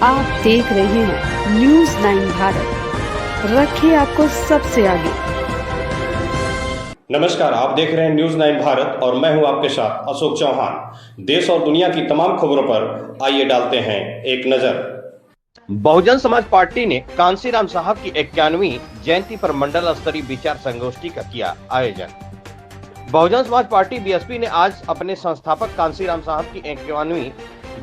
आप देख रहे हैं न्यूज़ 9 भारत, रखिए आपको सबसे आगे। नमस्कार, आप देख रहे हैं न्यूज़ 9 भारत और मैं हूं आपके साथ अशोक चौहान। देश और दुनिया की तमाम खबरों पर आइए डालते हैं एक नजर। बहुजन समाज पार्टी ने कांसीराम साहब की 91वीं जयंती पर मंडल स्तरीय विचार संगोष्ठी का किया आयोजन। बहुजन समाज पार्टी बीएसपी ने आज अपने संस्थापक कांसीराम साहब की 51वीं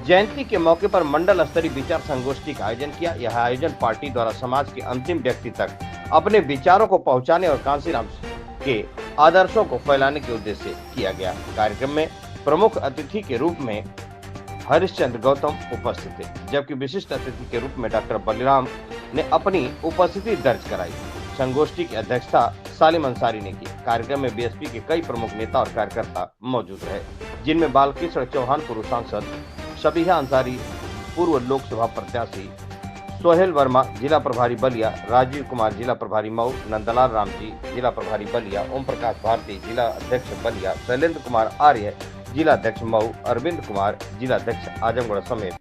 जयंती के मौके पर मंडल स्तरीय विचार संगोष्ठी का आयोजन किया। यह आयोजन पार्टी द्वारा समाज के अंतिम व्यक्ति तक अपने विचारों को पहुंचाने और कांसीराम के आदर्शों को फैलाने के उद्देश्य से किया गया। कार्यक्रम में प्रमुख अतिथि के रूप में हरिश्चंद्र गौतम उपस्थित थे, जबकि विशिष्ट अतिथि के रूप में डॉक्टर बलिराम ने अपनी उपस्थिति दर्ज कराई। संगोष्ठी की अध्यक्षता सालिम अंसारी ने की। कार्यक्रम में बीएसपी के कई प्रमुख नेता और कार्यकर्ता मौजूद रहे, जिनमें बालकृष्ण चौहान पूर्व सांसद, शबीहा अंसारी पूर्व लोकसभा प्रत्याशी, सोहेल वर्मा जिला प्रभारी बलिया, राजीव कुमार जिला प्रभारी मऊ, नंदलाल राम जी जिला प्रभारी बलिया, ओम प्रकाश भारती जिला अध्यक्ष बलिया, शैलेंद्र कुमार आर्य जिला अध्यक्ष मऊ, अरविंद कुमार जिला अध्यक्ष आजमगढ़ समेत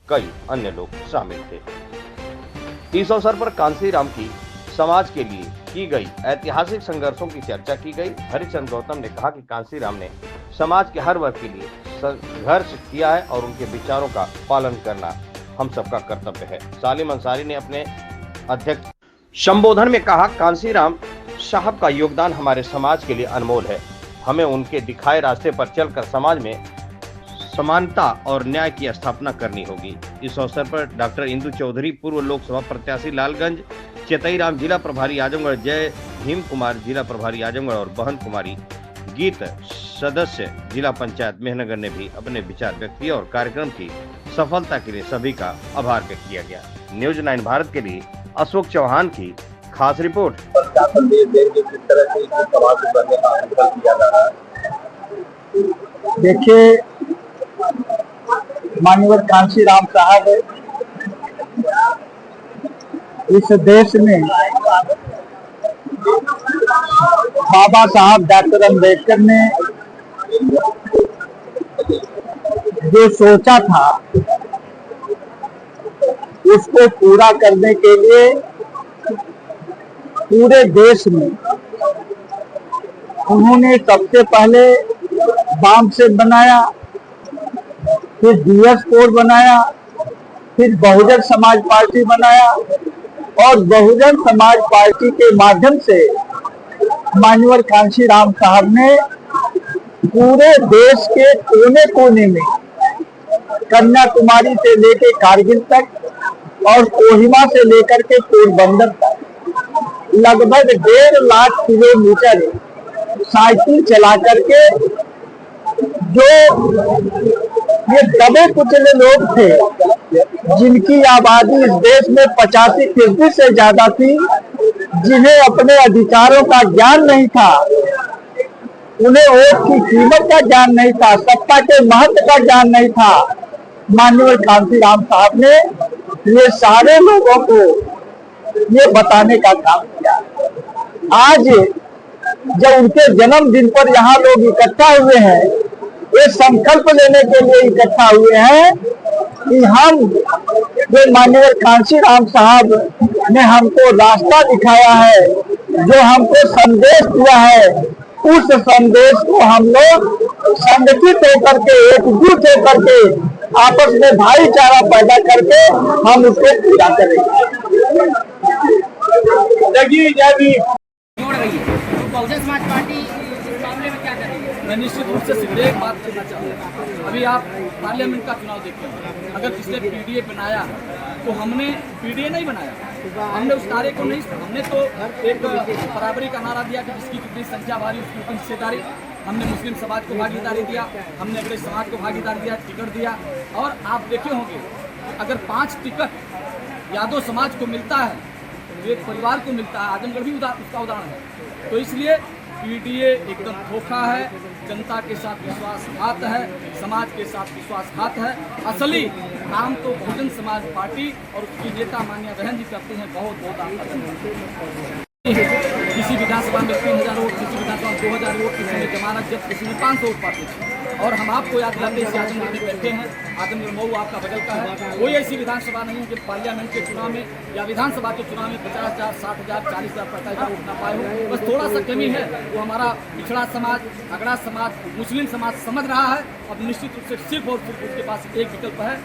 कई अन्य लोग शामिल थे। इस अवसर पर कांसीराम की समाज के लिए की गई ऐतिहासिक संघर्षों की चर्चा की गई। हरिचंद्र गौतम ने कहा कि कांसीराम ने समाज के हर वर्ग के लिए संघर्ष किया है और उनके विचारों का पालन करना हम सबका कर्तव्य है। सालिम अंसारी ने अपने अध्यक्ष संबोधन में कहा, कांसीराम साहब का योगदान हमारे समाज के लिए अनमोल है। हमें उनके दिखाए रास्ते पर चलकर समाज में समानता और न्याय की स्थापना करनी होगी। इस अवसर पर डॉक्टर इंदु चौधरी पूर्व लोकसभा प्रत्याशी लालगंज, चेतई राम जिला प्रभारी आजमगढ़, जय भीम कुमार जिला प्रभारी आजमगढ़ और बहन कुमारी गीत सदस्य जिला पंचायत मेहनगर ने भी अपने विचार व्यक्त किए और कार्यक्रम की सफलता के लिए सभी का आभार व्यक्त किया गया। न्यूज़ 9 भारत के लिए अशोक चौहान की खास रिपोर्ट। देखिए, माननीय कांसीराम साहब इस देश में बाबा साहब डॉक्टर अम्बेडकर ने जो सोचा था उसको पूरा करने के लिए पूरे देश में उन्होंने सबसे पहले बाम से बनाया, फिर डीएस कोड बनाया, फिर बहुजन समाज पार्टी बनाया और बहुजन समाज पार्टी के माध्यम से माननीय कांसीराम साहब ने पूरे देश के कोने कोने में कन्याकुमारी से लेकर कारगिल तक और कोहिमा से लेकर के पोरबंदर तक लगभग 1.5 लाख किलोमीटर साइकिल चला करके जो ये दबे कुचले लोग थे, जिनकी आबादी इस देश में 85% से ज्यादा थी, जिन्हें अपने अधिकारों का ज्ञान नहीं था, उन्हें वोट की कीमत का ज्ञान नहीं था, सत्ता के महत्व का ज्ञान नहीं था, माननीय कांसीराम साहब ने ये सारे लोगों को ये बताने का काम किया। आज जब उनके जन्मदिन पर यहाँ लोग इकट्ठा हुए हैं, ये संकल्प लेने के लिए इकट्ठा हुए हैं कि हम जो माननीय कांसीराम साहब ने हमको रास्ता दिखाया है, जो हमको संदेश दिया है, उस संदेश को हम लोग संगठित होकर के, एकजुट होकर के, आपस में भाईचारा पैदा करके हम उसको पूरा करेंगे। बहुजन समाज पार्टी इस मामले में क्या करेगी? मैं निश्चित रूप से सीधे एक बात कहना चाहूँगा। अभी आप पार्लियामेंट का चुनाव देखते हैं, अगर किसने पीडीए बनाया तो हमने पीडीए नहीं बनाया, हमने उस नारे को नहीं, हमने तो एक बराबरी का नारा दिया कि जिसकी कितनी संख्या भारी उसकी उतनी हिस्सेदारी। हमने मुस्लिम समाज को भागीदारी दिया, हमने अपने समाज को भागीदारी दिया, टिकट दिया। और आप देखे होंगे अगर 5 टिकट यादव समाज को मिलता है तो एक परिवार को मिलता है, आजमगढ़ भी उसका उदाहरण है। तो इसलिए पीडीए एकदम धोखा है, जनता के साथ विश्वासघात है, समाज के साथ विश्वासघात है। असली काम तो बहुजन समाज पार्टी और उसकी नेता माननीय बहन जी करती हैं। बहुत बहुत किसी विधानसभा में 3000 वोट, किसी विधानसभा में 2000 वोट, किसी में जमानत जब्त, किसी में 500 वोट पाते थे। और हम आपको याद दिलाते हैं, आजमगढ़ में बैठे हैं, आजमगढ़ मऊ आपका बगल का है। कोई ऐसी विधानसभा नहीं है कि पार्लियामेंट के चुनाव में या विधानसभा के चुनाव में 50,000, 60,000, 40,000, 45,000 वोट ना पाए हो। बस थोड़ा सा कमी है, वो हमारा पिछड़ा समाज, अगड़ा समाज, मुस्लिम समाज समझ रहा है। अब निश्चित रूप से सिर्फ और सिर्फ उसके पास एक विकल्प है,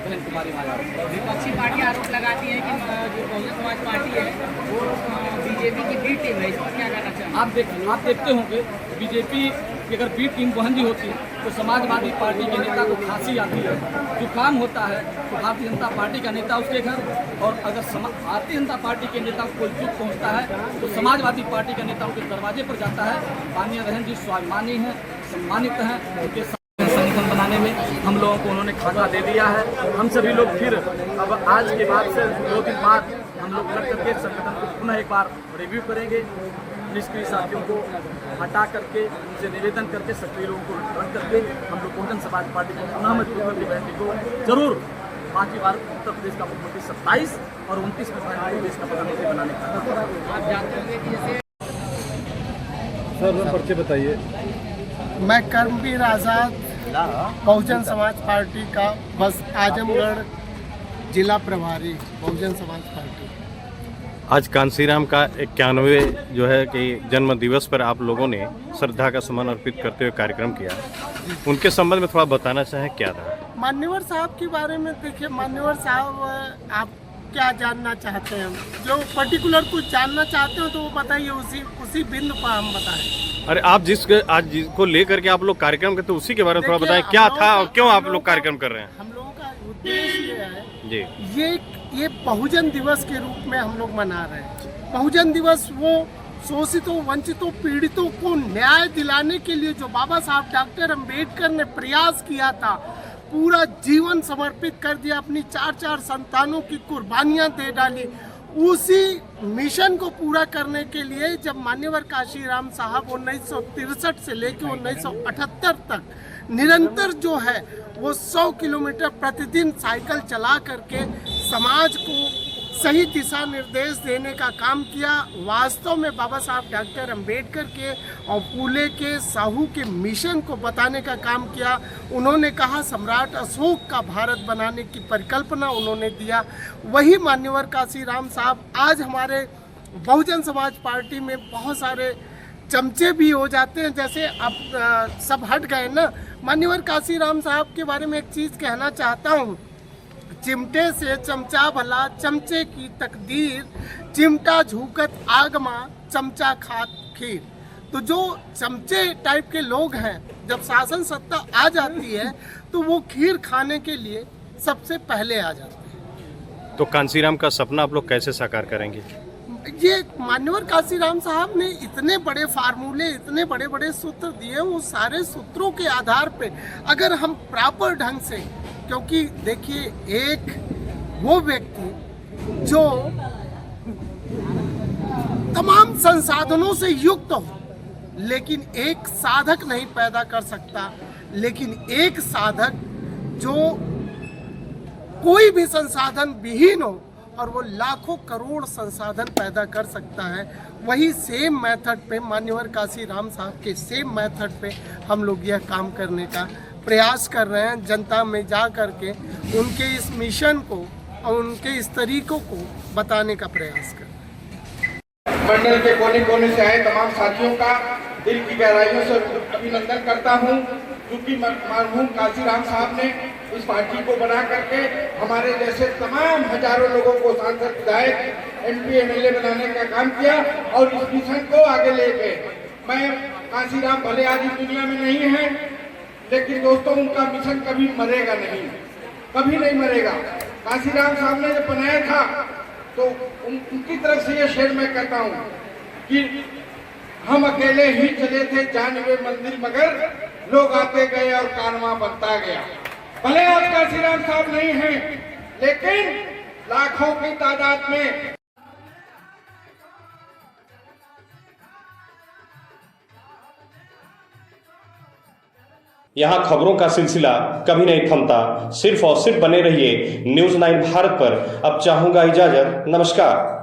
बहन कुमारी मायावती। विपक्षी पार्टी आरोप लगाती है कि जो बहुजन समाज पार्टी है वो बीजेपी की बी टीम है, इस पर क्या कहना चाहिए? आप देखते होंगे बीजेपी की अगर बी टीम बहन भी होती है तो समाजवादी पार्टी के नेता को खांसी आती है, जुकाम होता है तो भारतीय जनता पार्टी का नेता उसके घर, और अगर भारतीय जनता पार्टी के नेता को कोई दुख पहुंचता है तो समाजवादी पार्टी का नेता उनके दरवाजे पर जाता है। माननीय बहन जी स्वाभिमानी हैं, सम्मानित हैं, उनके संगठन बनाने में हम लोगों को उन्होंने खाका दे दिया है। हम सभी लोग फिर अब आज के बाद से 2 दिन बाद हम लोग लग करके संगठन को पुनः एक बार रिव्यू करेंगे। निष्क्रिय साथियों को हटा करके उनसे निवेदन करके सक्रिय लोगों को रख करके हम लोग बहुजन समाज पार्टी को पुनः मजबूत करके बहन को जरूर 5वीं बार उत्तर प्रदेश का मुख्यमंत्री 27 और 29 में देश का प्रधानमंत्री बनाने का। आप जानते होंगे कि जैसे सर परिचय बताइए। मैं कर्मवीर आज़ाद बहुजन समाज पार्टी का बस आजमगढ़ जिला प्रभारी बहुजन समाज पार्टी। आज कांसीराम का 91 जो है कि जन्म दिवस पर आप लोगों ने श्रद्धा का सुमन अर्पित करते हुए कार्यक्रम किया, उनके संबंध में थोड़ा बताना चाहें क्या था? मान्यवर साहब के बारे में देखिए, मान्यवर साहब आप क्या जानना चाहते हैं? जो पर्टिकुलर कुछ जानना चाहते हो तो वो बताइए, उसी बिंदु पर हम बताएं। अरे आप आज जिसको लेकर के आप लोग कार्यक्रम करते उसी के बारे में थोड़ा बताएं, क्या था और क्यों आप लोग कार्यक्रम कर रहे हैं? हम लोगों का उद्देश्य ये है जी, ये बहुजन दिवस के रूप में हम लोग मना रहे हैं। बहुजन दिवस वो शोषितों, वंचितों, पीड़ितों को न्याय दिलाने के लिए जो बाबा साहब डॉक्टर अम्बेडकर ने प्रयास किया था, पूरा जीवन समर्पित कर दिया, अपनी 4 संतानों की कुर्बानियां दे डाली, उसी मिशन को पूरा करने के लिए जब मान्यवर काशीराम साहब 1963 से लेकर 1978 तक निरंतर जो है वो 100 किलोमीटर प्रतिदिन साइकिल चला करके समाज को सही दिशा निर्देश देने का काम किया। वास्तव में बाबा साहब डॉक्टर अम्बेडकर के और फूले के, साहू के मिशन को बताने का काम किया। उन्होंने कहा सम्राट अशोक का भारत बनाने की परिकल्पना उन्होंने दिया। वही मान्यवर काशीराम साहब आज हमारे बहुजन समाज पार्टी में बहुत सारे चमचे भी हो जाते हैं, जैसे अब सब हट गए ना। मान्यवर काशीराम साहब के बारे में एक चीज़ कहना चाहता हूँ, चिमटे से चमचा भला चमचे की तकदीर, चिमटा झूकत आगमा चमचा खात खीर। तो जो चमचे टाइप के लोग हैं, जब शासन सत्ता आ जाती है तो वो खीर खाने के लिए सबसे पहले आ जाते हैं। तो कांसीराम का सपना आप लोग कैसे साकार करेंगे? ये मान्यवर काशीराम साहब ने इतने बड़े फार्मूले, इतने बड़े बड़े सूत्र दिए, वो सारे सूत्रों के आधार पे अगर हम प्रॉपर ढंग से, क्योंकि देखिए एक वो व्यक्ति जो तमाम संसाधनों से युक्त हो लेकिन एक साधक नहीं पैदा कर सकता, लेकिन एक साधक जो कोई भी संसाधन विहीन हो और वो लाखों करोड़ संसाधन पैदा कर सकता है, वही सेम मेथड पे मान्यवर काशीराम साहब के सेम मेथड पे हम लोग यह काम करने का प्रयास कर रहे हैं। जनता में जा कर के उनके इस मिशन को और उनके इस तरीकों को बताने का प्रयास कर रहे हैं। मंडल के कोने कोने से आए तमाम साथियों का दिल की गहराइयों से अभिनंदन करता हूं, क्योंकि मरहूम काशीराम साहब ने इस पार्टी को बना करके हमारे जैसे तमाम हजारों लोगों को सांसद, विधायक, MP, MLA बनाने का काम किया और इस मिशन को आगे ले गए। मैं काशीराम भले आज इस दुनिया में नहीं है, लेकिन दोस्तों उनका मिशन कभी मरेगा नहीं, कभी नहीं मरेगा। काशीराम साहब ने जब बनाया था तो उनकी तरफ से ये शेर मैं कहता हूँ कि हम अकेले ही चले थे जानवे मंदिर, मगर लोग आते गए और कारवां बनता गया। भले आज काशीराम साहब नहीं हैं, लेकिन लाखों की तादाद में यहाँ खबरों का सिलसिला कभी नहीं थमता। सिर्फ और सिर्फ बने रहिए न्यूज़ 9 भारत पर। अब चाहूंगा इजाजत, नमस्कार।